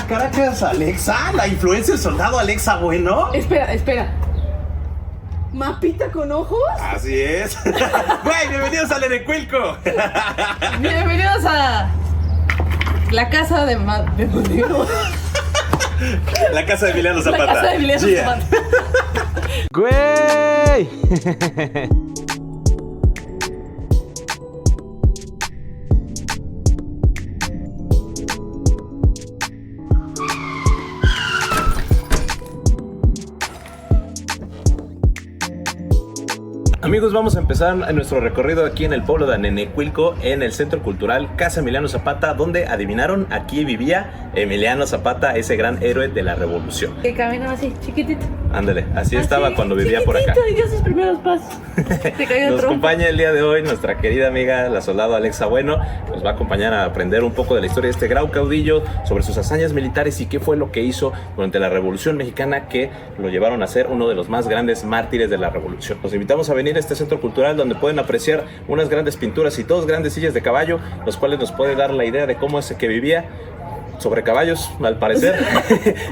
Caracas, Alexa, la influencer soldado Alexa Bueno. Espera. ¿Mapita con ojos? Así es. Güey, bienvenidos al Enecuilco. Bienvenidos a la casa de La casa de Emiliano Zapata. La casa de Emiliano Zapata. ¡Güey! Amigos, vamos a empezar nuestro recorrido aquí en el pueblo de Anenecuilco, en el Centro Cultural Casa Emiliano Zapata, donde, adivinaron, aquí vivía Emiliano Zapata, ese gran héroe de la Revolución. Que caminaba así, chiquitito. Ándale, así estaba cuando vivía por acá. Y dio sus primeros pasos. Se cayó Nos acompaña el día de hoy nuestra querida amiga, la soldado Alexa Bueno. Nos va a acompañar a aprender un poco de la historia de este gran caudillo, sobre sus hazañas militares y qué fue lo que hizo durante la Revolución Mexicana que lo llevaron a ser uno de los más grandes mártires de la Revolución. Los invitamos a venir a este centro cultural donde pueden apreciar unas grandes pinturas y dos grandes sillas de caballo, los cuales nos puede dar la idea de cómo es que vivía sobre caballos, al parecer.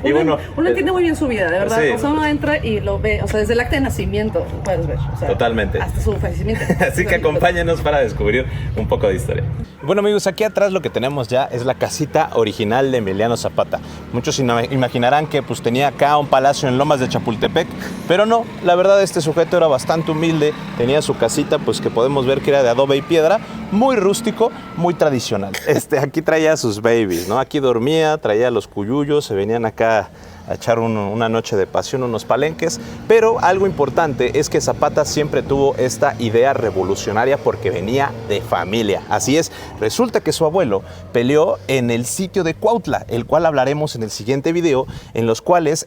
Y uno entiende muy bien su vida, de verdad. Sí. O sea, uno entra y lo ve, o sea, desde el acta de nacimiento puedes ver. O sea, totalmente. Hasta su fallecimiento. Así que acompáñenos para descubrir un poco de historia. Bueno, amigos, aquí atrás lo que tenemos ya es la casita original de Emiliano Zapata. Muchos imaginarán que pues tenía acá un palacio en Lomas de Chapultepec, pero no, la verdad este sujeto era bastante humilde, tenía su casita pues que podemos ver que era de adobe y piedra, muy rústico, muy tradicional. Aquí traía a sus babies, ¿no? Aquí dormía, traía a los cuyuyos, se venían acá a echar una noche de pasión, unos palenques, pero algo importante es que Zapata siempre tuvo esta idea revolucionaria porque venía de familia. Así es, resulta que su abuelo peleó en el sitio de Cuautla, el cual hablaremos en el siguiente video, en los cuales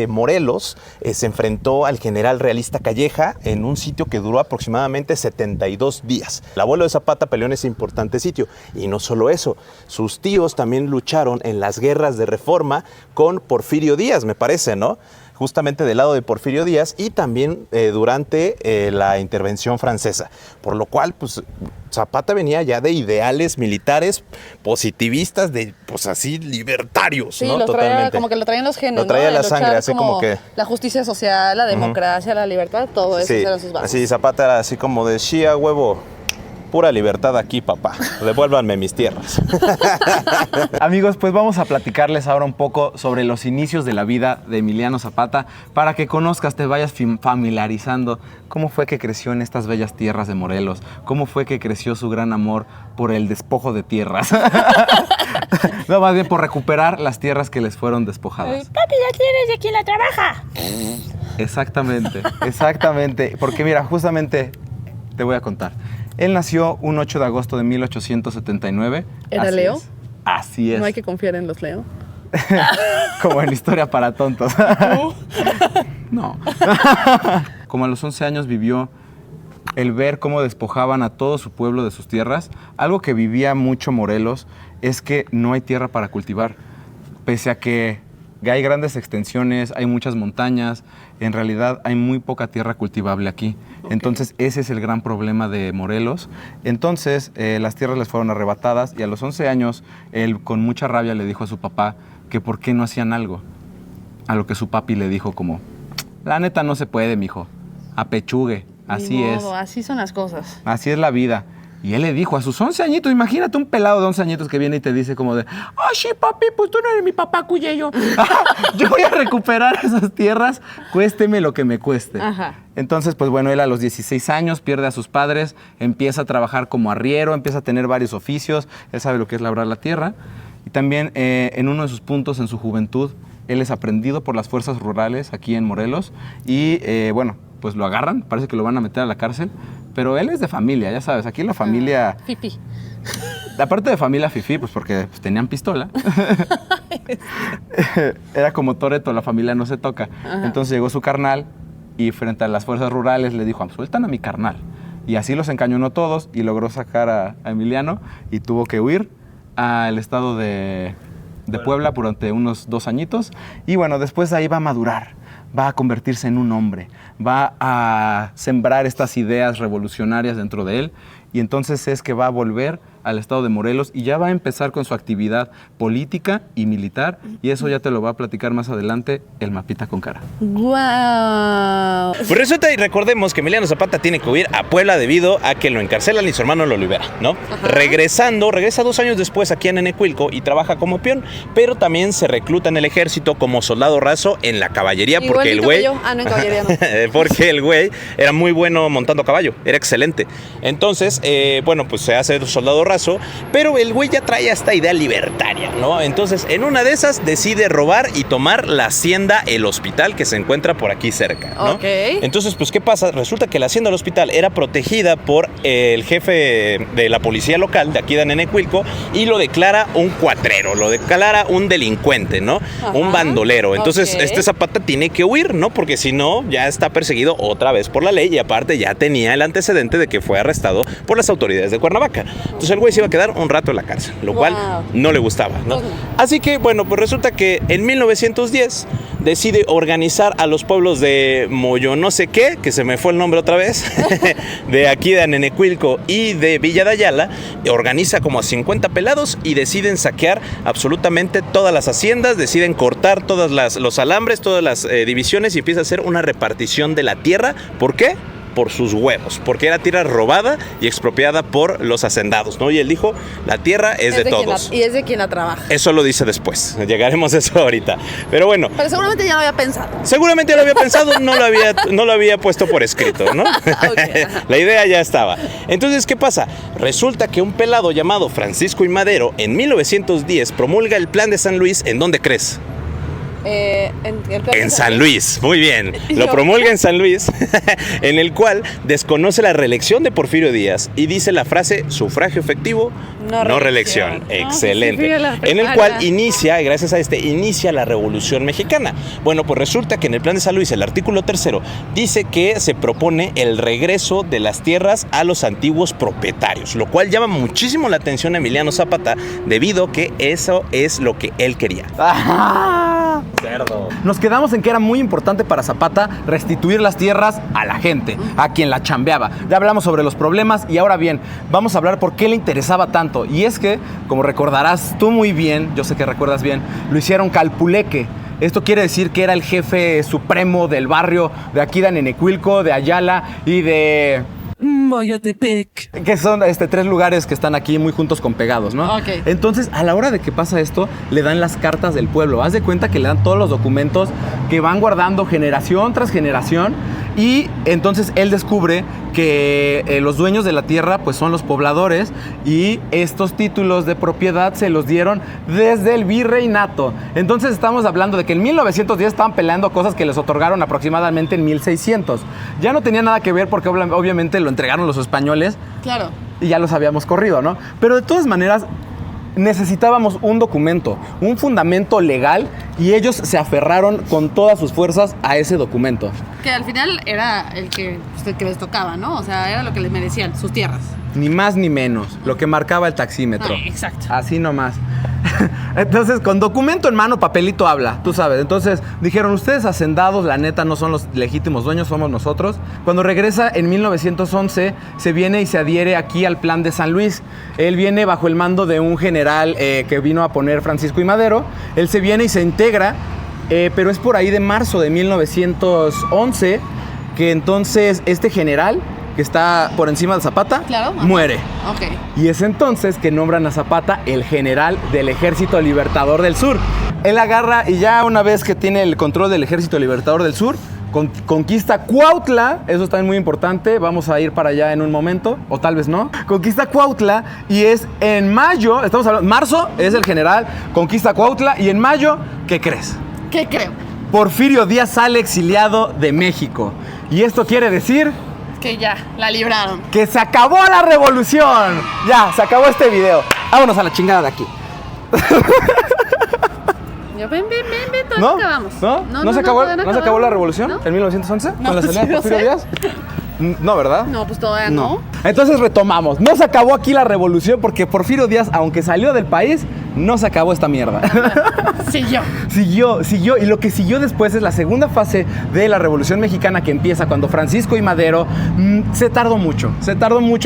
Morelos se enfrentó al general realista Calleja en un sitio que duró aproximadamente 72 días. El abuelo de Zapata peleó en ese importante sitio, y no solo eso, sus tíos también lucharon en las guerras de Reforma con Porfirio Díaz, me parece, ¿no? Justamente del lado de Porfirio Díaz y también durante la intervención francesa. Por lo cual, pues, Zapata venía ya de ideales militares positivistas, de, pues así, libertarios, sí, ¿no? Totalmente. Como que lo traían los genes, lo traía, ¿no? la sangre, así como que... La justicia social, la democracia, la libertad, todo eso eran sus bases. Así, Zapata era así como de chía, huevo. Pura libertad aquí, papá. Devuélvanme mis tierras. Amigos, pues vamos a platicarles ahora un poco sobre los inicios de la vida de Emiliano Zapata para que conozcas, te vayas familiarizando cómo fue que creció en estas bellas tierras de Morelos, cómo fue que creció su gran amor por el despojo de tierras. No, más bien por recuperar las tierras que les fueron despojadas. Papi, la tierra es de quien la trabaja. Exactamente. Porque mira, justamente te voy a contar. Él nació un 8 de agosto de 1879. ¿Era Leo? Así es. No hay que confiar en los Leo. Como en Historia para tontos. No. Como a los 11 años vivió el ver cómo despojaban a todo su pueblo de sus tierras. Algo que vivía mucho Morelos es que no hay tierra para cultivar. Pese a que hay grandes extensiones, hay muchas montañas, en realidad hay muy poca tierra cultivable aquí. Okay. Entonces ese es el gran problema de Morelos. Entonces las tierras les fueron arrebatadas y a los 11 años él con mucha rabia le dijo a su papá que por qué no hacían algo. A lo que su papi le dijo como, la neta no se puede, mijo, apechugue, así es. Así son las cosas. Así es la vida. Y él le dijo a sus 11 añitos, imagínate un pelado de 11 añitos que viene y te dice como de, ¡ay, sí, papi, pues tú no eres mi papá, Cuyello! Yo voy a recuperar esas tierras, cuésteme lo que me cueste. Ajá. Entonces, pues bueno, él a los 16 años pierde a sus padres, empieza a trabajar como arriero, empieza a tener varios oficios, él sabe lo que es labrar la tierra. Y también en uno de sus puntos en su juventud, él es aprendido por las fuerzas rurales aquí en Morelos y bueno, pues lo agarran, parece que lo van a meter a la cárcel, pero él es de familia, ya sabes, aquí la familia... Fifi. Aparte de familia fifí, pues porque pues, tenían pistola. Era como Toretto, la familia no se toca. Ajá. Entonces llegó su carnal y frente a las fuerzas rurales le dijo, sueltan a mi carnal. Y así los encañonó todos y logró sacar a Emiliano y tuvo que huir al estado de Puebla durante unos 2 añitos. Y bueno, después de ahí va a madurar, va a convertirse en un hombre, va a sembrar estas ideas revolucionarias dentro de él y entonces es que va a volver al estado de Morelos y ya va a empezar con su actividad política y militar, y eso ya te lo va a platicar más adelante el Mapita con Cara. ¡Guau! Pues resulta y recordemos que Emiliano Zapata tiene que huir a Puebla debido a que lo encarcelan y su hermano lo libera, ¿no? Ajá. Regresa 2 años después aquí en Nenecuilco y trabaja como peón, pero también se recluta en el ejército como soldado raso en la caballería porque el Igualito güey... que yo. Ah, no, en caballería no. Porque el güey era muy bueno montando caballo, era excelente. Entonces, bueno, pues se hace soldado raso, pero el güey ya trae esta idea libertaria, ¿no? Entonces, en una de esas decide robar y tomar la hacienda El Hospital, que se encuentra por aquí cerca, ¿no? Ok. Entonces, pues, ¿qué pasa? Resulta que la hacienda El Hospital era protegida por el jefe de la policía local de aquí de Nenecuilco y lo declara un cuatrero, lo declara un delincuente, ¿no? Ajá. Un bandolero. Entonces, Ok. este Zapata tiene que huir, ¿no? Porque si no, ya está perseguido otra vez por la ley y aparte ya tenía el antecedente de que fue arrestado por las autoridades de Cuernavaca. Entonces, el güey se iba a quedar un rato en la cárcel, lo cual no le gustaba, ¿no? Así que, bueno, pues resulta que en 1910 decide organizar a los pueblos de Moyo no sé qué, que se me fue el nombre otra vez, de aquí de Nenecuilco y de Villa de Ayala, organiza como a 50 pelados y deciden saquear absolutamente todas las haciendas, deciden cortar todos los alambres, todas las divisiones y empieza a hacer una repartición de la tierra. ¿Por qué? Por sus huevos, porque era tierra robada y expropiada por los hacendados, ¿no? Y él dijo, la tierra es de todos. Y es de quien la trabaja. Eso lo dice después, llegaremos a eso ahorita. Pero bueno. Pero seguramente ya lo había pensado. Seguramente lo había pensado, no lo había puesto por escrito, ¿no? Okay. La idea ya estaba. Entonces, ¿qué pasa? Resulta que un pelado llamado Francisco I. Madero en 1910 promulga el Plan de San Luis, ¿en dónde crees? En San Luis, muy bien. Lo promulga en San Luis, en el cual desconoce la reelección de Porfirio Díaz y dice la frase sufragio efectivo, no reelección. Excelente. En el cual gracias a inicia la Revolución Mexicana. Bueno, pues resulta que en el Plan de San Luis, el artículo 3 dice que se propone el regreso de las tierras a los antiguos propietarios, lo cual llama muchísimo la atención a Emiliano Zapata debido a que eso es lo que él quería. Cerdo. Nos quedamos en que era muy importante para Zapata restituir las tierras a la gente, a quien la chambeaba. Ya hablamos sobre los problemas y ahora bien, vamos a hablar por qué le interesaba tanto. Y es que, como recordarás tú muy bien, yo sé que recuerdas bien, lo hicieron calpuleque. Esto quiere decir que era el jefe supremo del barrio de aquí de Nenecuilco, de Ayala y de... Moyotepec. Que son 3 lugares que están aquí muy juntos con pegados, ¿no? Ok. Entonces, a la hora de que pasa esto, le dan las cartas del pueblo. Haz de cuenta que le dan todos los documentos que van guardando generación tras generación. Y entonces él descubre que los dueños de la tierra pues son los pobladores y estos títulos de propiedad se los dieron desde el virreinato. Entonces estamos hablando de que en 1910 estaban peleando cosas que les otorgaron aproximadamente en 1600. Ya no tenía nada que ver porque obviamente lo entregaron los españoles. Claro. Y ya los habíamos corrido, ¿no? Pero de todas maneras necesitábamos un documento, un fundamento legal, y ellos se aferraron con todas sus fuerzas a ese documento. Que al final era el que les tocaba, ¿no? O sea, era lo que les merecían, sus tierras. Ni más ni menos, lo que marcaba el taxímetro. Exacto. Así nomás. Entonces, con documento en mano, papelito habla, tú sabes. Entonces, dijeron, ustedes hacendados, la neta, no son los legítimos dueños, somos nosotros. Cuando regresa en 1911, se viene y se adhiere aquí al Plan de San Luis. Él viene bajo el mando de un general que vino a poner Francisco I. Madero. Él se viene y se integra, pero es por ahí de marzo de 1911 que entonces este general, que está por encima de Zapata, Claro. muere. Ok. Y es entonces que nombran a Zapata el general del Ejército Libertador del Sur. Él agarra y ya una vez que tiene el control del Ejército Libertador del Sur, conquista Cuautla, eso está muy importante, vamos a ir para allá en un momento, o tal vez no. Conquista Cuautla y es en mayo, estamos hablando, marzo es el general, conquista Cuautla y en mayo, ¿qué crees? ¿Qué creo? Porfirio Díaz sale exiliado de México. Y esto quiere decir... Que ya, la libraron. ¡que se acabó la revolución! Ya, se acabó este video. Vámonos a la chingada de aquí. Ven, todavía ¿No? acabamos. ¿No se acabó la revolución ¿No? en 1911? No, ¿Con la salida de sí, Porfirio no sé. Díaz? No, ¿verdad? No, pues todavía no. Entonces retomamos. No se acabó aquí la revolución porque Porfirio Díaz, aunque salió del país, no se acabó esta mierda. Siguió. Y lo que siguió después es la segunda fase de la Revolución Mexicana, que empieza cuando Francisco y Madero se tardó mucho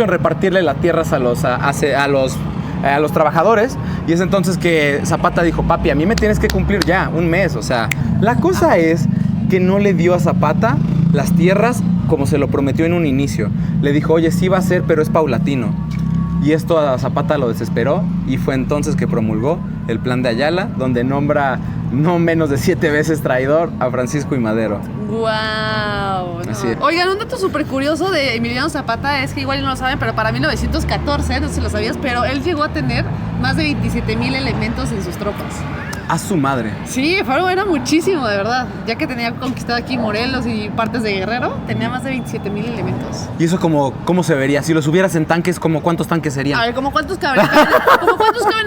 en repartirle las tierras a los trabajadores. Y es entonces que Zapata dijo: papi, a mí me tienes que cumplir ya un mes. O sea, la cosa es que no le dio a Zapata las tierras como se lo prometió en un inicio. Le dijo: oye, sí va a ser, pero es paulatino. Y esto a Zapata lo desesperó, y fue entonces que promulgó el Plan de Ayala, donde nombra no menos de 7 veces traidor a Francisco y Madero. ¡Wow! Así es. Oigan, un dato súper curioso de Emiliano Zapata es que igual no lo saben, pero para 1914, no sé si lo sabías, pero él llegó a tener más de 27,000 elementos en sus tropas. A su madre. Sí, era muchísimo, de verdad. Ya que tenía conquistado aquí Morelos y partes de Guerrero, tenía más de 27,000 elementos. ¿Y eso cómo se vería? Si los hubieras en tanques, ¿cuántos tanques serían? A ver, ¿cómo cuántos caben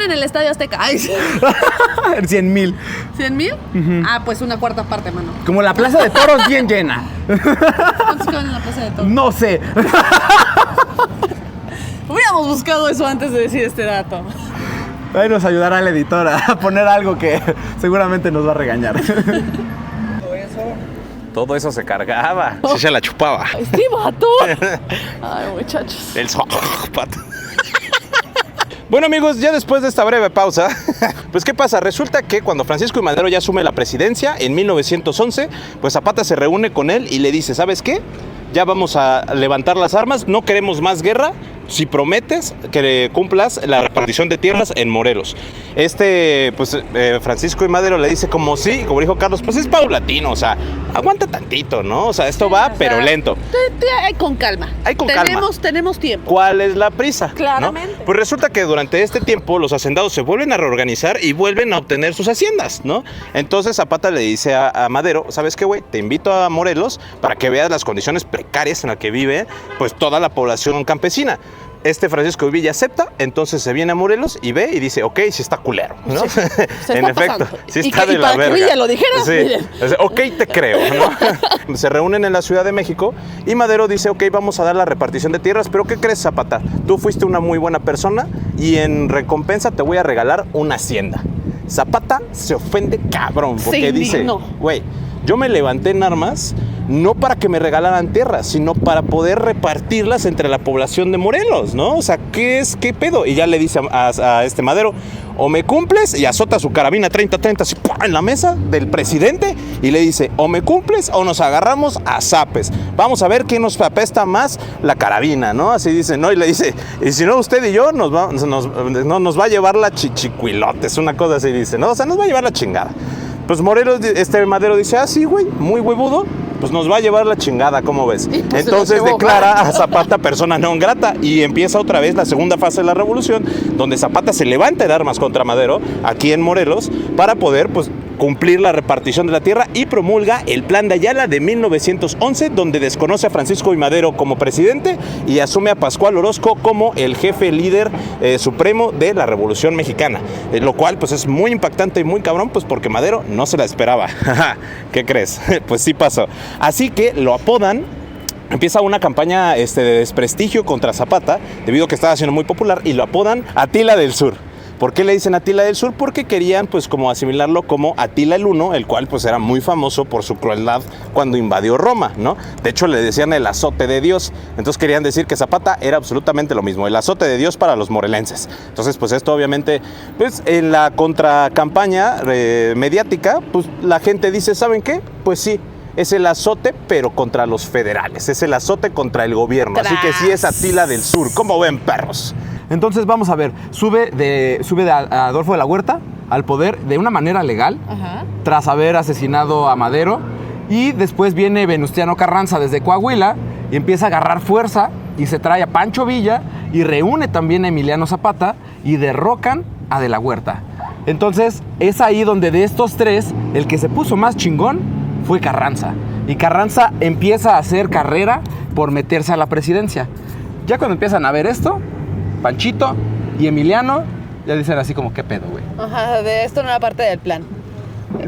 en el Estadio Azteca? Ay, 100,000. ¿100,000? Uh-huh. Ah, pues una cuarta parte, mano. Como la Plaza de Toros bien llena. ¿Cuántos caben en la Plaza de Toros? No sé. Hubiéramos buscado eso antes de decir este dato. Ahí nos ayudará el editor a poner algo que seguramente nos va a regañar. Todo eso se cargaba. Sí se la chupaba. ¡Este vato! Ay, muchachos. El pato. Bueno, amigos, ya después de esta breve pausa, pues ¿qué pasa? Resulta que cuando Francisco y Madero ya asume la presidencia en 1911, pues Zapata se reúne con él y le dice: ¿sabes qué? Ya vamos a levantar las armas, no queremos más guerra, si prometes que cumplas la repartición de tierras en Morelos. Francisco y Madero le dice como dijo Carlos, pues es paulatino, o sea, aguanta tantito, ¿no? O sea, esto va, pero lento. Con calma. Tenemos tiempo. ¿Cuál es la prisa? Claramente. ¿No? Pues resulta que durante este tiempo los hacendados se vuelven a reorganizar y vuelven a obtener sus haciendas, ¿no? Entonces Zapata le dice a Madero: ¿sabes qué, güey? Te invito a Morelos para que veas las condiciones precarias en las que vive pues toda la población campesina. Francisco Villa acepta, entonces se viene a Morelos y ve y dice: ok, sí está culero, ¿no? Sí, en efecto, sí está de la verga. Para que Villa lo dijera, sí. Ok, te creo, ¿no? Se reúnen en la Ciudad de México y Madero dice: ok, vamos a dar la repartición de tierras, pero ¿qué crees, Zapata? Tú fuiste una muy buena persona y en recompensa te voy a regalar una hacienda. Zapata se ofende cabrón porque dice: güey, yo me levanté en armas no para que me regalaran tierras, sino para poder repartirlas entre la población de Morelos, ¿no? O sea, ¿qué pedo? Y ya le dice a Madero: o me cumples, y azota su carabina 30-30 así en la mesa del presidente y le dice: o me cumples o nos agarramos a zapes. Vamos a ver quién nos apesta más la carabina, ¿no? Así dice, ¿no? Y le dice: y si no, usted y yo nos va a llevar la chichicuilotes, una cosa así dice, ¿no? O sea, nos va a llevar la chingada. Pues Madero dice: ah, sí, güey, muy huevudo, pues nos va a llevar la chingada, ¿cómo ves? Pues entonces declara a Zapata persona non grata y empieza otra vez la segunda fase de la revolución, donde Zapata se levanta en armas contra Madero, aquí en Morelos, para poder, pues, cumplir la repartición de la tierra y promulga el Plan de Ayala de 1911, donde desconoce a Francisco y Madero como presidente y asume a Pascual Orozco como el jefe líder supremo de la Revolución Mexicana, lo cual pues es muy impactante y muy cabrón, pues porque Madero no se la esperaba. ¿Qué crees? Pues sí pasó. Así que lo apodan. Empieza una campaña de desprestigio contra Zapata, debido a que estaba siendo muy popular, y lo apodan Atila del Sur. ¿Por qué le dicen Atila del Sur? Porque querían pues como asimilarlo como Atila el Uno, el cual pues era muy famoso por su crueldad cuando invadió Roma, ¿no? De hecho le decían el azote de Dios, entonces querían decir que Zapata era absolutamente lo mismo, el azote de Dios para los morelenses. Entonces pues esto obviamente, pues en la contracampaña mediática, pues la gente dice: ¿saben qué? Pues sí, es el azote, pero contra los federales, es el azote contra el gobierno, así que sí es Atila del Sur. ¿Cómo ven, perros? Entonces vamos a ver, sube de Adolfo de la Huerta al poder de una manera legal, tras haber asesinado a Madero, y después viene Venustiano Carranza desde Coahuila y empieza a agarrar fuerza y se trae a Pancho Villa y reúne también a Emiliano Zapata y derrocan a de la Huerta. Entonces es ahí donde de estos tres el que se puso más chingón fue Carranza, y Carranza empieza a hacer carrera por meterse a la presidencia. Ya cuando empiezan a ver esto, Panchito y Emiliano ya dicen así como: ¿qué pedo, güey? Ajá, de esto no era parte del plan.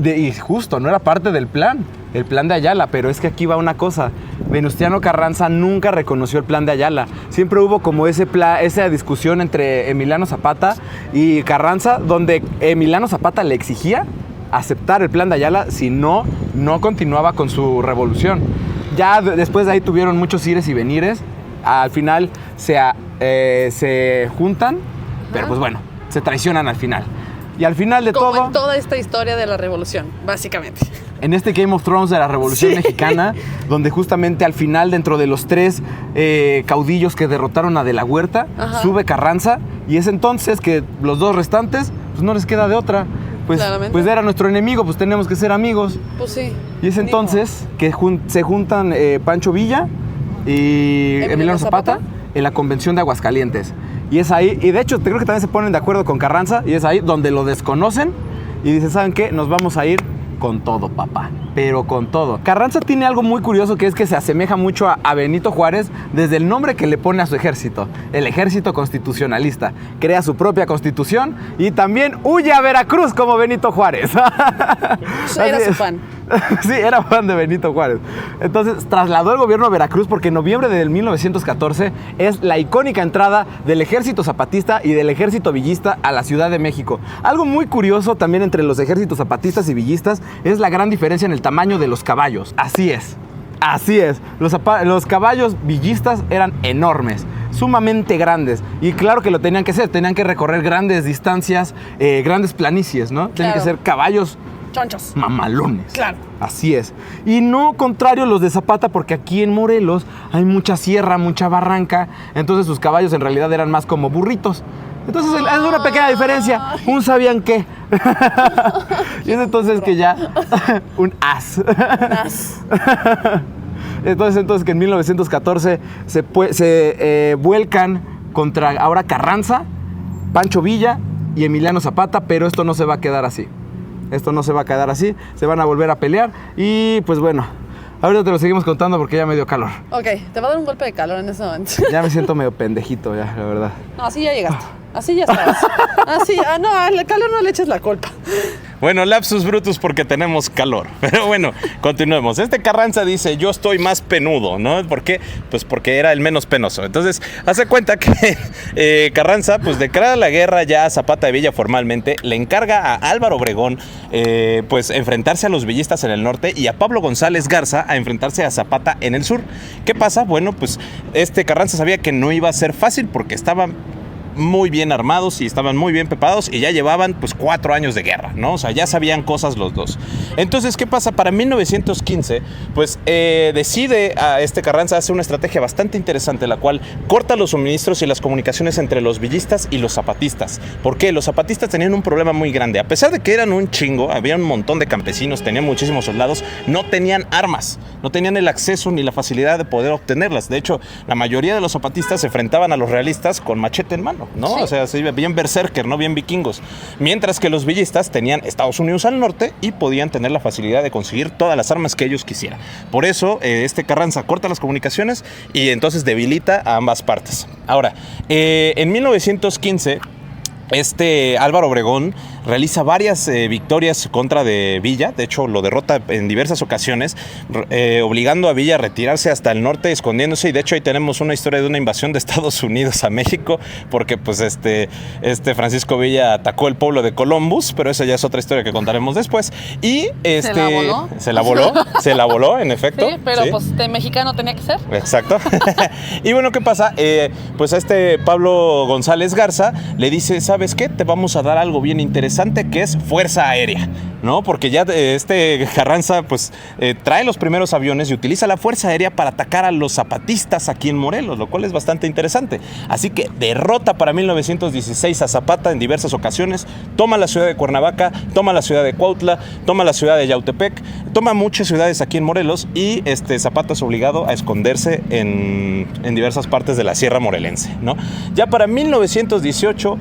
Y justo, no era parte del plan. el plan de Ayala, pero es que aquí va una cosa. Venustiano Carranza nunca reconoció el plan de Ayala. Siempre hubo como esa discusión entre Emiliano Zapata y Carranza, donde Emiliano Zapata le exigía aceptar el plan de Ayala, si no continuaba con su revolución. Ya después de ahí tuvieron muchos ires y venires. Al final se juntan, pero pues bueno, se traicionan al final. Y al final de Como todo, en toda esta historia de la revolución, básicamente. en este Game of Thrones de la Revolución Mexicana, donde justamente al final, dentro de los 3 caudillos que derrotaron a De la Huerta, sube Carranza, y es entonces que los 2 restantes, pues no les queda de otra. Pues era nuestro enemigo, pues tenemos que ser amigos. Pues sí. Y es entonces que se juntan Pancho Villa y Emiliano Zapata en la convención de Aguascalientes. Y es ahí, y de hecho creo que también se ponen de acuerdo con Carranza, y es ahí donde lo desconocen y dicen, ¿saben qué? Nos vamos a ir con todo, papá, pero con todo. Carranza tiene algo muy curioso, que es que se asemeja mucho a Benito Juárez desde el nombre que le pone a su ejército, el ejército constitucionalista. Crea su propia constitución y también huye a Veracruz como Benito Juárez. Era su fan. Sí, era fan de Benito Juárez. Entonces trasladó el gobierno a Veracruz porque en noviembre del 1914 es la icónica entrada del ejército zapatista y del ejército villista a la Ciudad de México. Algo muy curioso también entre los ejércitos zapatistas y villistas es la gran diferencia en el tamaño de los caballos. Así es. Los caballos villistas eran enormes, sumamente grandes. Y claro que lo tenían que hacer, tenían que recorrer grandes distancias, grandes planicies, ¿no? Tenían que ser caballos chonchos, mamalones. Claro. Así es. Y no contrario los de Zapata, porque aquí en Morelos hay mucha sierra, mucha barranca. Entonces sus caballos en realidad eran más como burritos. Entonces es una pequeña diferencia. Un sabían qué. Y es entonces que ya un as. Entonces que en 1914 se vuelcan contra ahora Carranza, Pancho Villa y Emiliano Zapata, pero esto no se va a quedar así. Se van a volver a pelear y pues bueno, ahorita te lo seguimos contando porque ya me dio calor. Ok, te va a dar un golpe de calor en ese momento. Ya me siento medio pendejito ya, la verdad. No, así ya llegaste. Así ya estabas. Así, no, al calor no le eches la culpa. Bueno, lapsus brutus porque tenemos calor. Pero bueno, continuemos. Este Carranza dice, yo estoy más penudo, ¿no? ¿Por qué? Pues porque era el menos penoso. Entonces, hace cuenta que Carranza, pues declara la guerra ya a Zapata de Villa formalmente, le encarga a Álvaro Obregón, pues enfrentarse a los villistas en el norte y a Pablo González Garza a enfrentarse a Zapata en el sur. ¿Qué pasa? Bueno, pues Carranza sabía que no iba a ser fácil porque estaban muy bien armados y estaban muy bien preparados y ya llevaban pues 4 años de guerra, ¿no? O sea, ya sabían cosas los dos. Entonces, ¿qué pasa? Para 1915, pues decide a Carranza hacer una estrategia bastante interesante, la cual corta los suministros y las comunicaciones entre los villistas y los zapatistas. ¿Por qué? Los zapatistas tenían un problema muy grande. A pesar de que eran un chingo, había un montón de campesinos, tenían muchísimos soldados, no tenían armas, no tenían el acceso ni la facilidad de poder obtenerlas. De hecho, la mayoría de los zapatistas se enfrentaban a los realistas con machete en mano, ¿no? Sí. O sea, bien berserker, ¿no? Bien vikingos. Mientras que los villistas tenían Estados Unidos al norte y podían tener la facilidad de conseguir todas las armas que ellos quisieran. Por eso, Carranza corta las comunicaciones y entonces debilita a ambas partes. Ahora, en 1915... Álvaro Obregón realiza varias victorias contra de Villa. De hecho, lo derrota en diversas ocasiones, obligando a Villa a retirarse hasta el norte, escondiéndose. Y de hecho, ahí tenemos una historia de una invasión de Estados Unidos a México, porque pues Francisco Villa atacó el pueblo de Columbus, pero esa ya es otra historia que contaremos después. Y se la voló, en efecto. Sí, pero pues de mexicano tenía que ser. Exacto. Y bueno, ¿qué pasa? Pues a Pablo González Garza le dice, ¿sabes qué? Te vamos a dar algo bien interesante, que es fuerza aérea, ¿no? Porque ya Carranza pues trae los primeros aviones y utiliza la fuerza aérea para atacar a los zapatistas aquí en Morelos, lo cual es bastante interesante. Así que derrota para 1916 a Zapata en diversas ocasiones, toma la ciudad de Cuernavaca, toma la ciudad de Cuautla, toma la ciudad de Yautepec, toma muchas ciudades aquí en Morelos y Zapata es obligado a esconderse en diversas partes de la sierra morelense, ¿no? Ya para 1918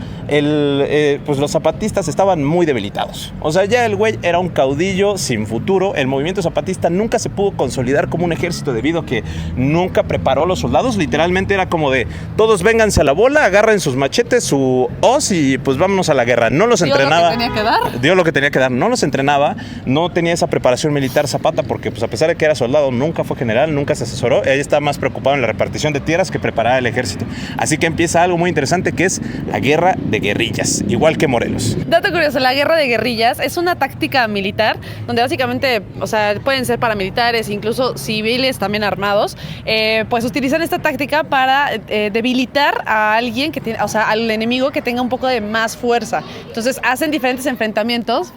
pues los zapatistas estaban estaban muy debilitados. O sea, ya el güey era un caudillo sin futuro. El movimiento zapatista nunca se pudo consolidar como un ejército debido a que nunca preparó a los soldados. Literalmente era como de, todos vénganse a la bola, agarren sus machetes, su hoz y pues vámonos a la guerra. No los entrenaba. Dio lo que tenía que dar. Dio lo que tenía que dar. No los entrenaba, no tenía esa preparación militar Zapata porque pues a pesar de que era soldado, nunca fue general, nunca se asesoró. Él estaba más preocupado en la repartición de tierras que preparar el ejército. Así que empieza algo muy interesante que es la guerra de guerrillas, igual que Morelos. Dato curioso, la guerra de guerrillas es una táctica militar donde básicamente, o sea, pueden ser paramilitares, incluso civiles también armados, pues utilizan esta táctica para debilitar a alguien que tiene, o sea, al enemigo que tenga un poco de más fuerza. Entonces hacen diferentes enfrentamientos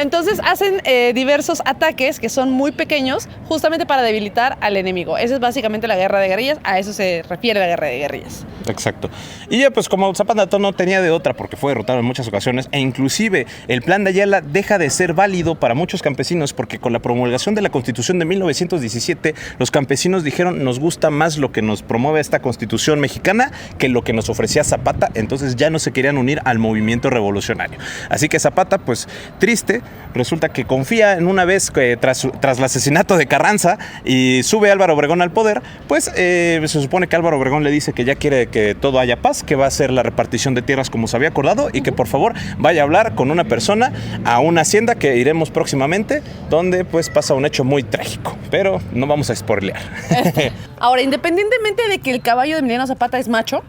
entonces hacen diversos ataques que son muy pequeños justamente para debilitar al enemigo. Esa es básicamente la guerra de guerrillas, a eso se refiere la guerra de guerrillas. Exacto. Y ya pues como Zapata no tenía de otra porque fue derrotado en muchas ocasiones e inclusive el plan de Ayala deja de ser válido para muchos campesinos porque con la promulgación de la Constitución de 1917 los campesinos dijeron nos gusta más lo que nos promueve esta Constitución mexicana que lo que nos ofrecía Zapata, entonces ya no se querían unir al movimiento revolucionario. Así que Zapata pues triste resulta que confía en una vez que tras el asesinato de Carranza y sube Álvaro Obregón al poder, pues se supone que Álvaro Obregón le dice que ya quiere que todo haya paz, que va a hacer la repartición de tierras como se había acordado y que por favor vaya a hablar con una persona a una hacienda que iremos próximamente, donde pues pasa un hecho muy trágico, pero no vamos a spoilear. Ahora, independientemente de que el caballo de Emiliano Zapata es macho,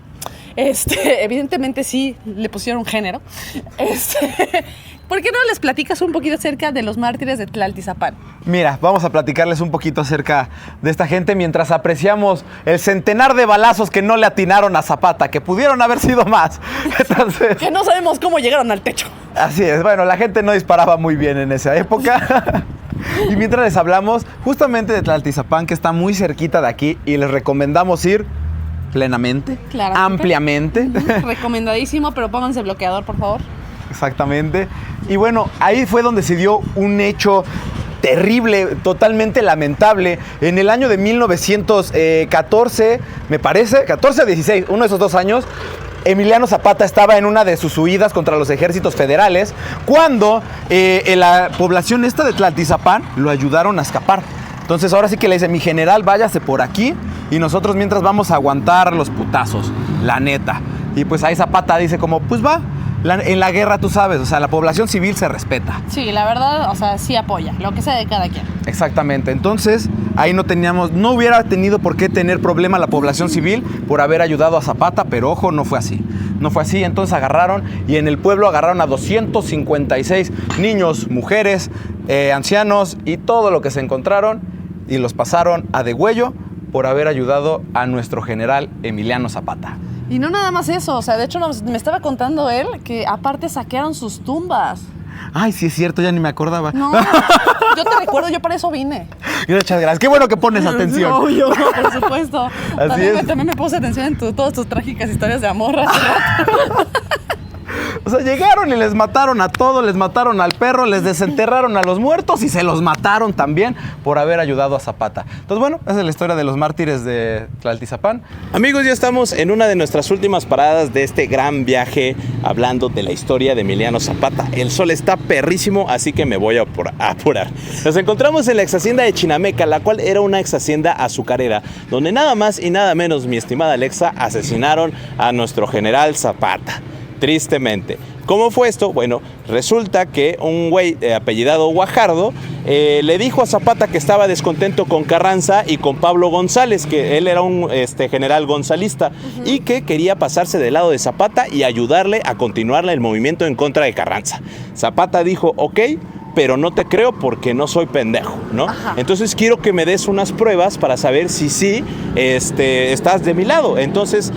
evidentemente sí le pusieron un género. ¿Por qué no les platicas un poquito acerca de los mártires de Tlaltizapán? Mira, vamos a platicarles un poquito acerca de esta gente mientras apreciamos el centenar de balazos que no le atinaron a Zapata, que pudieron haber sido más. Entonces, que no sabemos cómo llegaron al techo. Así es, bueno, la gente no disparaba muy bien en esa época. Y mientras les hablamos justamente de Tlaltizapán, que está muy cerquita de aquí y les recomendamos ir plenamente, ampliamente. Recomendadísimo, pero pónganse bloqueador, por favor. Exactamente. Y bueno, ahí fue donde se dio un hecho terrible, totalmente lamentable. En el año de 1914, me parece, 14 o 16, uno de esos 2 años, Emiliano Zapata estaba en una de sus huidas contra los ejércitos federales cuando la población esta de Tlaltizapán lo ayudaron a escapar. Entonces ahora sí que le dice, mi general, váyase por aquí y nosotros mientras vamos a aguantar los putazos, la neta. Y pues ahí Zapata dice como, pues va. En la guerra, tú sabes, o sea, la población civil se respeta. Sí, la verdad, o sea, sí apoya, lo que sea de cada quien. Exactamente, entonces ahí no hubiera tenido por qué tener problema la población civil por haber ayudado a Zapata, pero ojo, no fue así. No fue así, entonces agarraron y en el pueblo agarraron a 256 niños, mujeres, ancianos y todo lo que se encontraron y los pasaron a degüello por haber ayudado a nuestro general Emiliano Zapata. Y no nada más eso, o sea, de hecho me estaba contando él que aparte saquearon sus tumbas. Ay, sí es cierto, ya ni me acordaba. No, yo te recuerdo, yo para eso vine. Muchas gracias, qué bueno que pones atención. Obvio, por supuesto. Así también me puse atención en todas tus trágicas historias de amor. O sea, llegaron y les mataron a todos, les mataron al perro, les desenterraron a los muertos y se los mataron también por haber ayudado a Zapata. Entonces, bueno, esa es la historia de los mártires de Tlaltizapán. Amigos, ya estamos en una de nuestras últimas paradas de este gran viaje hablando de la historia de Emiliano Zapata. El sol está perrísimo, así que me voy a apurar. Nos encontramos en la ex hacienda de Chinameca, la cual era una ex hacienda azucarera, donde nada más y nada menos, mi estimada Alexa, asesinaron a nuestro general Zapata. Tristemente. ¿Cómo fue esto? Bueno, resulta que un güey apellidado Guajardo le dijo a Zapata que estaba descontento con Carranza y con Pablo González, que él era un general gonzalista y que quería pasarse del lado de Zapata y ayudarle a continuar el movimiento en contra de Carranza. Zapata dijo, ok, pero no te creo porque no soy pendejo, ¿no? Ajá. Entonces quiero que me des unas pruebas para saber si sí estás de mi lado. Entonces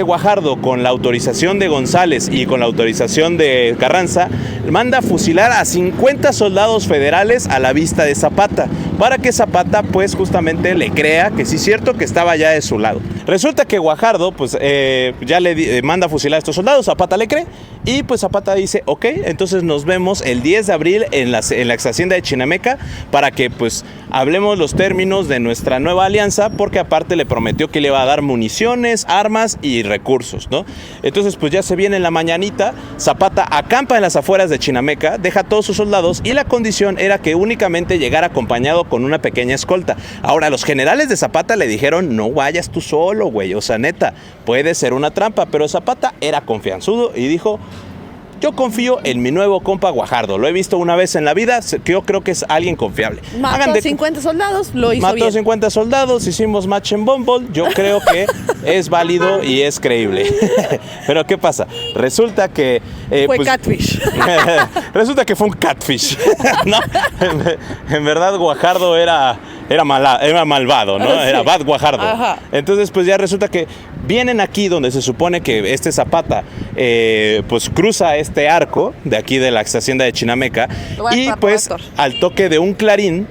Guajardo, con la autorización de González y con la autorización de Carranza, manda a fusilar a 50 soldados federales a la vista de Zapata, para que Zapata pues justamente le crea que sí es cierto que estaba ya de su lado. Resulta que Guajardo, pues ya le manda a fusilar a estos soldados, Zapata le cree, y pues Zapata dice, ok, entonces nos vemos el 10 de abril en la ex hacienda de Chinameca para que pues hablemos los términos de nuestra nueva alianza, porque aparte le prometió que le iba a dar municiones, armas y recursos, ¿no? Entonces pues ya se viene en la mañanita, Zapata acampa en las afueras de Chinameca, deja a todos sus soldados y la condición era que únicamente llegara acompañado con una pequeña escolta. Ahora, los generales de Zapata le dijeron, no vayas tú solo, güey, o sea, neta, puede ser una trampa, pero Zapata era confianzudo y dijo, yo confío en mi nuevo compa Guajardo. Lo he visto una vez en la vida, yo creo que es alguien confiable. Mató a 50 soldados, lo hizo bien. Mató 50 soldados, hicimos match en Bumble. Yo creo que es válido y es creíble. Pero ¿qué pasa? Resulta que... fue catfish. Resulta que fue un catfish. ¿No? En verdad Guajardo era malvado, ¿no? Sí. Era Bad Guajardo. Ajá. Entonces pues ya resulta que vienen aquí donde se supone que este Zapata pues cruza este arco de aquí de la ex hacienda de Chinameca y pues al toque de un clarín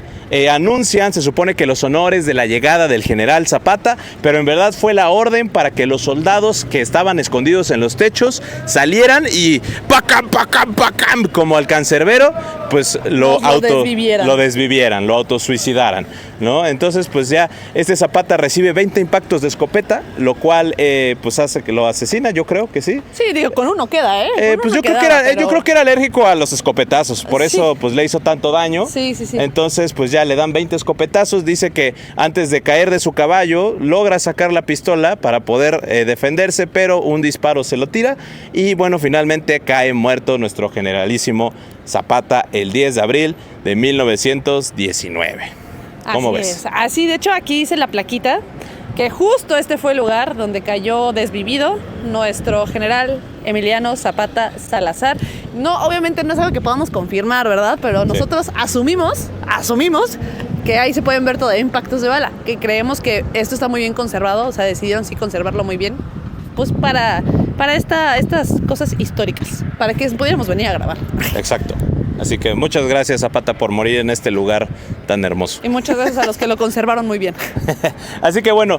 anuncian, se supone que los honores de la llegada del general Zapata, pero en verdad fue la orden para que los soldados que estaban escondidos en los techos salieran y ¡pacam, pacam, pacam! Como al cancerbero, pues lo desvivieran, lo autosuicidaran, ¿no? Entonces, pues ya este Zapata recibe 20 impactos de escopeta, lo cual pues hace que lo asesina, yo creo que sí. Sí, digo, con uno queda, Pues yo creo que era alérgico a los escopetazos, por eso pues le hizo tanto daño. Sí. Entonces, pues ya le dan 20 escopetazos, dice que antes de caer de su caballo logra sacar la pistola para poder defenderse, pero un disparo se lo tira y bueno, finalmente cae muerto nuestro generalísimo Zapata el 10 de abril de 1919. ¿Cómo ves? Así, de hecho, aquí dice la plaquita que justo este fue el lugar donde cayó desvivido nuestro general Emiliano Zapata Salazar. No, obviamente no es algo que podamos confirmar, ¿verdad? Pero nosotros asumimos que ahí se pueden ver todavía impactos de bala, que creemos que esto está muy bien conservado, o sea, decidieron sí conservarlo muy bien, pues para estas cosas históricas, para que pudiéramos venir a grabar. Exacto. Así que muchas gracias, Zapata, por morir en este lugar tan hermoso. Y muchas gracias a los que lo conservaron muy bien. Así que bueno,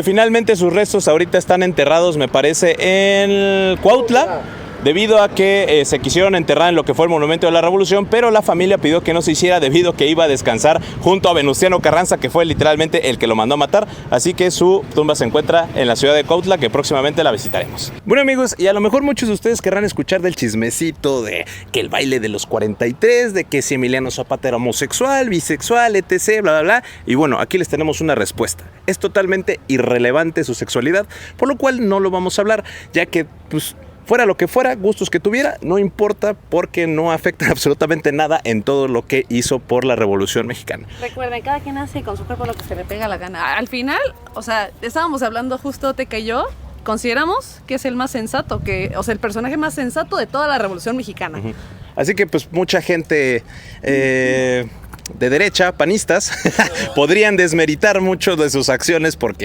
finalmente sus restos ahorita están enterrados, me parece, en Cuautla, debido a que se quisieron enterrar en lo que fue el Monumento de la Revolución, pero la familia pidió que no se hiciera debido a que iba a descansar junto a Venustiano Carranza, que fue literalmente el que lo mandó a matar. Así que su tumba se encuentra en la ciudad de Cuautla, que próximamente la visitaremos. Bueno, amigos, y a lo mejor muchos de ustedes querrán escuchar del chismecito de que el baile de los 43, de que si Emiliano Zapata era homosexual, bisexual, etc., bla, bla, bla. Y bueno, aquí les tenemos una respuesta. Es totalmente irrelevante su sexualidad, por lo cual no lo vamos a hablar, ya que, pues, fuera lo que fuera, gustos que tuviera, no importa porque no afecta absolutamente nada en todo lo que hizo por la Revolución Mexicana. Recuerden, cada quien hace con su cuerpo lo que se le pega la gana. Al final, o sea, estábamos hablando justo Teca y yo, consideramos que es el más sensato, el personaje más sensato de toda la Revolución Mexicana. Uh-huh. Así que pues mucha gente de derecha, panistas, podrían desmeritar mucho de sus acciones por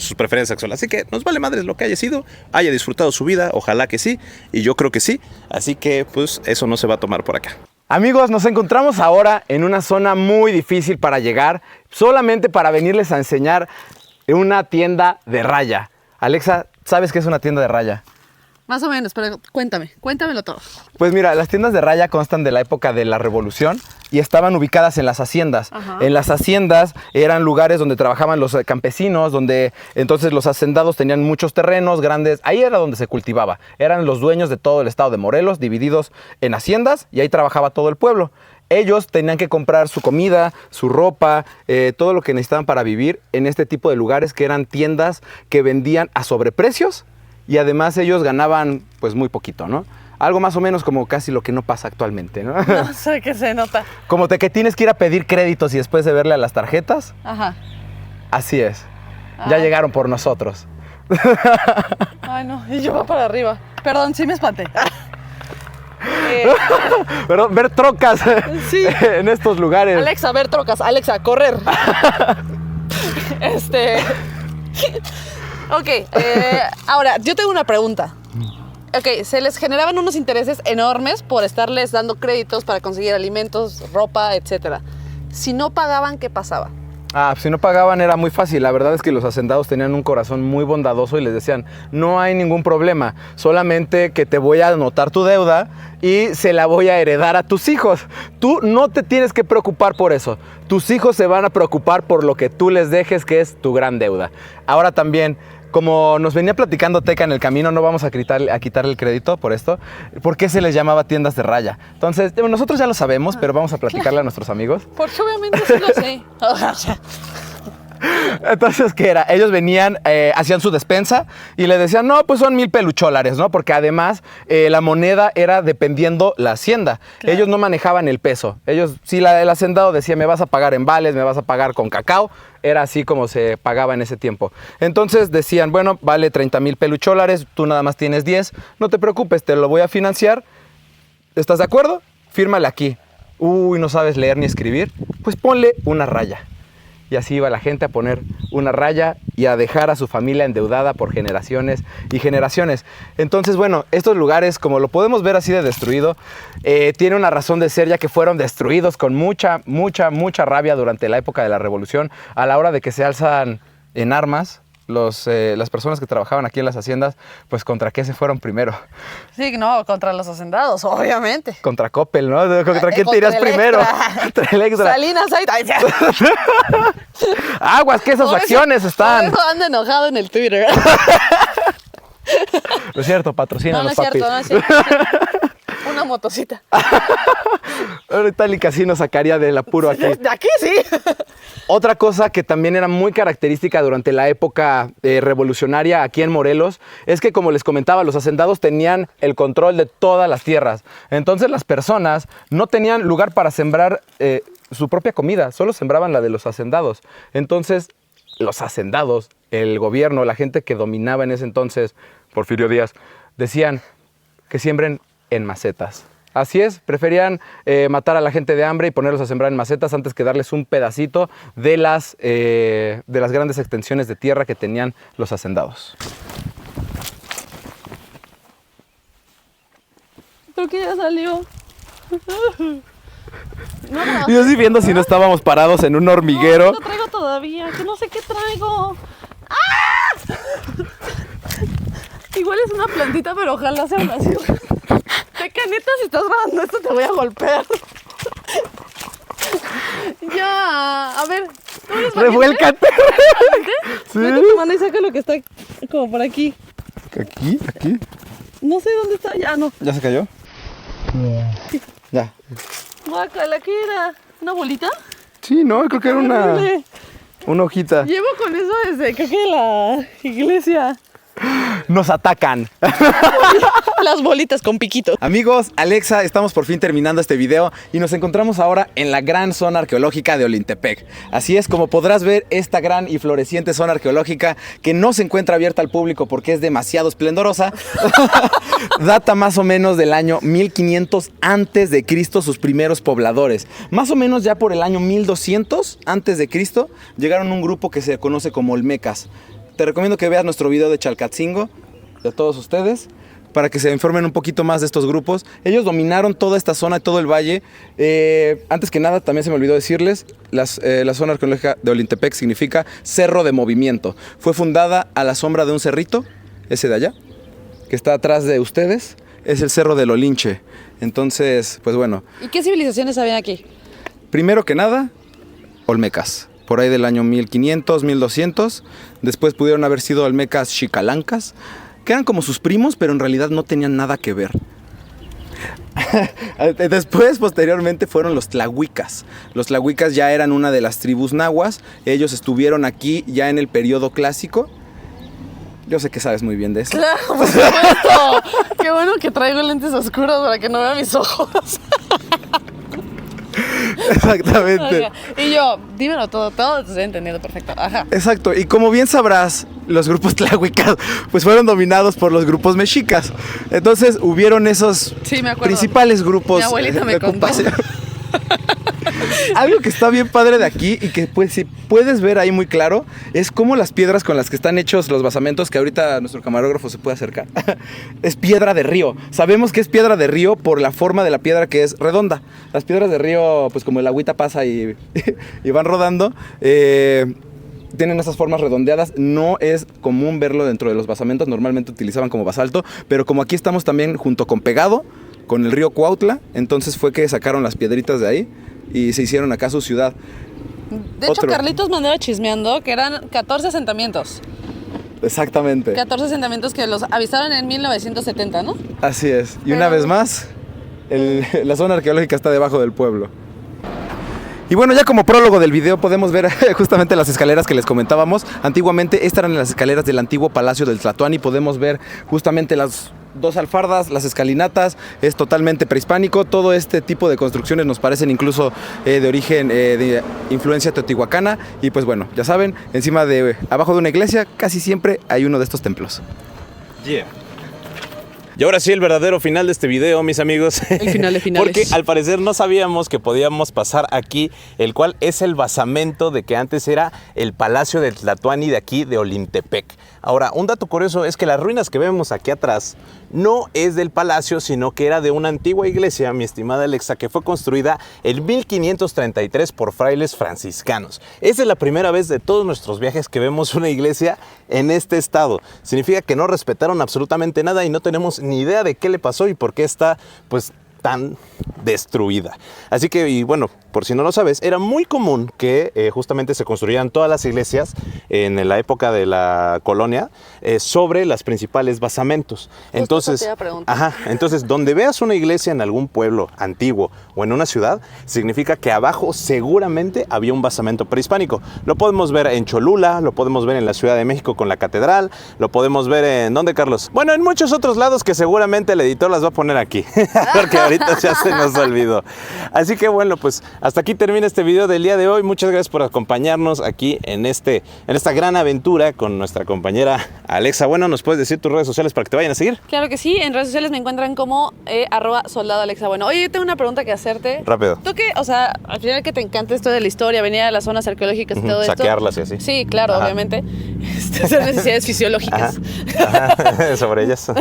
sus preferencias sexuales. Así que nos vale madres lo que haya sido, haya disfrutado su vida, ojalá que sí, y yo creo que sí. Así que pues eso no se va a tomar por acá. Amigos, nos encontramos ahora en una zona muy difícil para llegar, solamente para venirles a enseñar una tienda de raya. Alexa, ¿sabes qué es una tienda de raya? Más o menos, pero cuéntamelo todo. Pues mira, las tiendas de raya constan de la época de la Revolución y estaban ubicadas en las haciendas. Ajá. En las haciendas eran lugares donde trabajaban los campesinos, donde entonces los hacendados tenían muchos terrenos grandes. Ahí era donde se cultivaba. Eran los dueños de todo el estado de Morelos, divididos en haciendas, y ahí trabajaba todo el pueblo. Ellos tenían que comprar su comida, su ropa, todo lo que necesitaban para vivir en este tipo de lugares, que eran tiendas que vendían a sobreprecios. Y además ellos ganaban pues muy poquito, ¿no? Algo más o menos como casi lo que no pasa actualmente, ¿no? No sé qué se nota. Como que tienes que ir a pedir créditos y después de verle a las tarjetas. Ajá. Así es. Ya llegaron por nosotros. Ay, no. Y yo voy para arriba. Perdón, sí me espanté. Perdón, ver trocas sí. En estos lugares. Alexa, ver trocas. Alexa, correr. Ok, ahora, yo tengo una pregunta. Ok, se les generaban unos intereses enormes por estarles dando créditos para conseguir alimentos, ropa, etc. Si no pagaban, ¿qué pasaba? Si no pagaban era muy fácil. La verdad es que los hacendados tenían un corazón muy bondadoso y les decían, no hay ningún problema, solamente que te voy a anotar tu deuda y se la voy a heredar a tus hijos. Tú no te tienes que preocupar por eso. Tus hijos se van a preocupar por lo que tú les dejes, que es tu gran deuda. Ahora también, como nos venía platicando Teca en el camino, no vamos a quitarle el crédito por esto. ¿Por qué se les llamaba tiendas de raya? Entonces, nosotros ya lo sabemos, pero vamos a platicarle a nuestros amigos. Porque obviamente sí lo sé. O sea, Entonces, ¿qué era? Ellos venían, hacían su despensa y le decían, no, pues son 1000 pelucholares, ¿no? Porque además la moneda era dependiendo la hacienda. Claro. Ellos no manejaban el peso. Ellos, si el hacendado decía, me vas a pagar en vales, me vas a pagar con cacao, era así como se pagaba en ese tiempo. Entonces decían, bueno, vale 30,000 pelucholares, tú nada más tienes 10, no te preocupes, te lo voy a financiar. ¿Estás de acuerdo? Fírmale aquí. Uy, no sabes leer ni escribir. Pues ponle una raya. Y así iba la gente a poner una raya y a dejar a su familia endeudada por generaciones y generaciones. Entonces, bueno, estos lugares, como lo podemos ver así de destruido, tiene una razón de ser, ya que fueron destruidos con mucha rabia durante la época de la Revolución, a la hora de que se alzan en armas. Las personas que trabajaban aquí en las haciendas, pues ¿contra qué se fueron primero? sí, no, contra los hacendados, obviamente. Contra Coppel, ¿no? ¿Contra quién te Contra irías el primero? Extra. Contra el Extra. Salinas, ahí está. Aguas, que esas Por eso- acciones están. Por eso anda enojado en el Twitter. No es cierto, patrocina No, no los es cierto, papis. no es cierto. Una motocita. Ahorita el casino sacaría del apuro aquí. De aquí sí. Otra cosa que también era muy característica durante la época revolucionaria aquí en Morelos es que, como les comentaba, los hacendados tenían el control de todas las tierras. Entonces las personas no tenían lugar para sembrar su propia comida, solo sembraban la de los hacendados. Entonces los hacendados, el gobierno, la gente que dominaba en ese entonces, Porfirio Díaz, decían que siembren en macetas. Así es, preferían matar a la gente de hambre y ponerlos a sembrar en macetas antes que darles un pedacito de las grandes extensiones de tierra que tenían los hacendados. Creo que ya salió. No, Y yo sí viendo si no estábamos parados en un hormiguero. No lo traigo todavía, que no sé qué traigo. ¡Ah! Igual es una plantita, pero ojalá sea una así. Teca, neta, si estás grabando esto te voy a golpear. Ya, a ver. ¿tú eres valiente? ¡Revuélcate! Sí. Mete tu mano y saca lo que está como por aquí. Aquí. No sé dónde está, ya no. ¿Ya se cayó? Ya. Guácala, ¿qué era? ¿Una bolita? Sí, no, creo que era Horrible. una hojita. Llevo con eso desde creo que la iglesia. Nos atacan. Las bolitas con piquito. Amigos, Alexa, estamos por fin terminando este video y nos encontramos ahora en la gran zona arqueológica de Ollintepec. Así es, como podrás ver, esta gran y floreciente zona arqueológica, que no se encuentra abierta al público porque es demasiado esplendorosa, data más o menos del año 1500 antes de Cristo, sus primeros pobladores. Más o menos ya por el año 1200 antes de Cristo llegaron un grupo que se conoce como Olmecas. Te recomiendo que veas nuestro video de Chalcatzingo, de todos ustedes, para que se informen un poquito más de estos grupos. Ellos dominaron toda esta zona, todo el valle. Antes que nada, también se me olvidó decirles, la zona arqueológica de Ollintepec significa Cerro de Movimiento. Fue fundada a la sombra de un cerrito, ese de allá, que está atrás de ustedes, es el Cerro del Olinche. Entonces, pues bueno, ¿Y qué civilizaciones había aquí? primero que nada, Olmecas, por ahí del año 1500, 1200. Después pudieron haber sido Olmecas xicalancas, que eran como sus primos, pero en realidad no tenían nada que ver. Después, posteriormente, fueron los tlahuicas. Los tlahuicas ya eran una de las tribus nahuas. Ellos estuvieron aquí ya en el periodo clásico. Yo sé que sabes muy bien de eso. Claro, por supuesto. Qué bueno que traigo lentes oscuros para que no vea mis ojos. Exactamente. Ajá. Y yo, dímelo todo te estoy entendiendo perfecto. Ajá. Exacto, y como bien sabrás, los grupos tlahuicas pues fueron dominados por los grupos mexicas. Entonces hubieron esos Sí, me acuerdo. principales grupos Mi abuelita me de contó. ocupación. Algo que está bien padre de aquí y que pues, si puedes ver ahí muy claro es cómo las piedras con las que están hechos los basamentos, que ahorita nuestro camarógrafo se puede acercar, es piedra de río. Sabemos que es piedra de río por la forma de la piedra, que es redonda. Las piedras de río, pues como el agüita pasa y van rodando, tienen esas formas redondeadas. No es común verlo dentro de los basamentos, normalmente utilizaban como basalto, pero como aquí estamos también junto con Pegado, con el río Cuautla, entonces fue que sacaron las piedritas de ahí y se hicieron acá su ciudad. De hecho, Carlitos me andaba chismeando que eran 14 asentamientos. Exactamente. 14 asentamientos que los avisaron en 1970, ¿no? Así es. Y una vez más, la zona arqueológica está debajo del pueblo. Y bueno, ya como prólogo del video podemos ver justamente las escaleras que les comentábamos. Antiguamente estas eran las escaleras del antiguo Palacio del Tlatoani. Podemos ver justamente las dos alfardas, las escalinatas. Es totalmente prehispánico. Todo este tipo de construcciones nos parecen incluso de origen, de influencia teotihuacana. Y pues bueno, ya saben, abajo de una iglesia casi siempre hay uno de estos templos. Yeah. Y ahora sí, el verdadero final de este video, mis amigos. El final de finales. Porque al parecer no sabíamos que podíamos pasar aquí, el cual es el basamento de que antes era el Palacio del Tlatoani de aquí de Olintepec. Ahora, un dato curioso es que las ruinas que vemos aquí atrás no es del palacio, sino que era de una antigua iglesia, mi estimada Alexa, que fue construida en 1533 por frailes franciscanos. Esa es la primera vez de todos nuestros viajes que vemos una iglesia en este estado. Significa que no respetaron absolutamente nada y no tenemos ni idea de qué le pasó y por qué está, pues, tan destruida. Así que, y bueno, por si no lo sabes, era muy común que justamente se construyeran todas las iglesias en la época de la colonia sobre las principales basamentos. Entonces, entonces, donde veas una iglesia en algún pueblo antiguo o en una ciudad, significa que abajo seguramente había un basamento prehispánico. Lo podemos ver en Cholula, lo podemos ver en la Ciudad de México con la catedral, lo podemos ver en... ¿Dónde, Carlos? Bueno, en muchos otros lados que seguramente el editor las va a poner aquí, porque ahorita ya se nos olvidó. Así que bueno, pues hasta aquí termina este video del día de hoy. Muchas gracias por acompañarnos aquí en esta gran aventura con nuestra compañera Alexa. Bueno, ¿nos puedes decir tus redes sociales para que te vayan a seguir? Claro que sí, en redes sociales me encuentran como @soldado_Alexa. Bueno, oye, yo tengo una pregunta que hacerte. Rápido. ¿Tú qué? O sea, al final que te encanta esto de la historia, venir a las zonas arqueológicas y todo esto. Saquearlas y así. Sí, claro, obviamente. Son necesidades fisiológicas. Sobre ellas.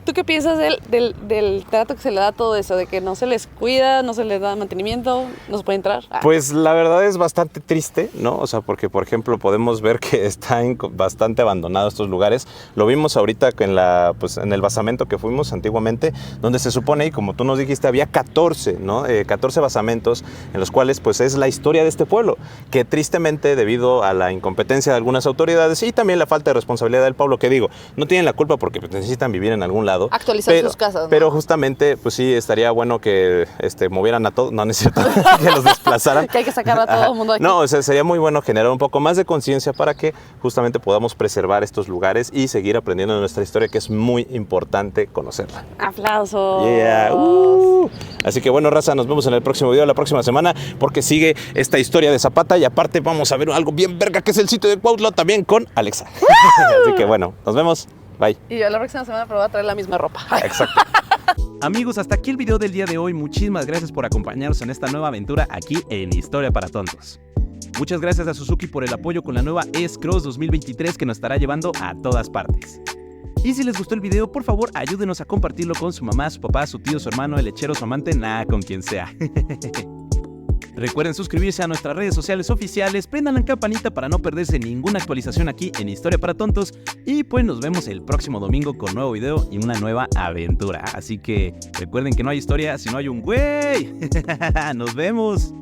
¿Tú qué piensas del trato que se le da a todo eso? De que no se les cuida, no se les da mantenimiento, no se puede entrar. Pues la verdad es bastante triste, ¿no? O sea, porque por ejemplo podemos ver que están bastante abandonados estos lugares. Lo vimos ahorita en el basamento que fuimos antiguamente, donde se supone, y como tú nos dijiste, había 14, ¿no? 14 basamentos en los cuales pues es la historia de este pueblo, que tristemente debido a la incompetencia de algunas autoridades y también la falta de responsabilidad del pueblo, que digo, no tienen la culpa porque pues, necesitan vivir en algún lado. Actualizar sus casas, ¿no? Pero justamente, pues sí, estaría bueno que movieran a todos, no es cierto, que los desplazaran. Que hay que sacar a todo el mundo de aquí. No, o sea, sería muy bueno generar un poco más de conciencia para que justamente podamos preservar estos lugares y seguir aprendiendo de nuestra historia, que es muy importante conocerla. ¡Aplausos! Yeah. Así que bueno, raza, nos vemos en el próximo video la próxima semana, porque sigue esta historia de Zapata y aparte vamos a ver algo bien verga que es el sitio de Cuautla también con Alexa. Así que bueno, nos vemos. Bye. Y yo la próxima semana voy a traer la misma ropa. Exacto. Amigos, hasta aquí el video del día de hoy. Muchísimas gracias por acompañarnos en esta nueva aventura aquí en Historia para Tontos. Muchas gracias a Suzuki por el apoyo con la nueva S-Cross 2023 que nos estará llevando a todas partes. Y si les gustó el video, por favor ayúdenos a compartirlo con su mamá, su papá, su tío, su hermano, el lechero, su amante, nada, con quien sea. Recuerden suscribirse a nuestras redes sociales oficiales, prendan la campanita para no perderse ninguna actualización aquí en Historia para Tontos y pues nos vemos el próximo domingo con nuevo video y una nueva aventura. Así que recuerden que no hay historia si no hay un güey. ¡Nos vemos!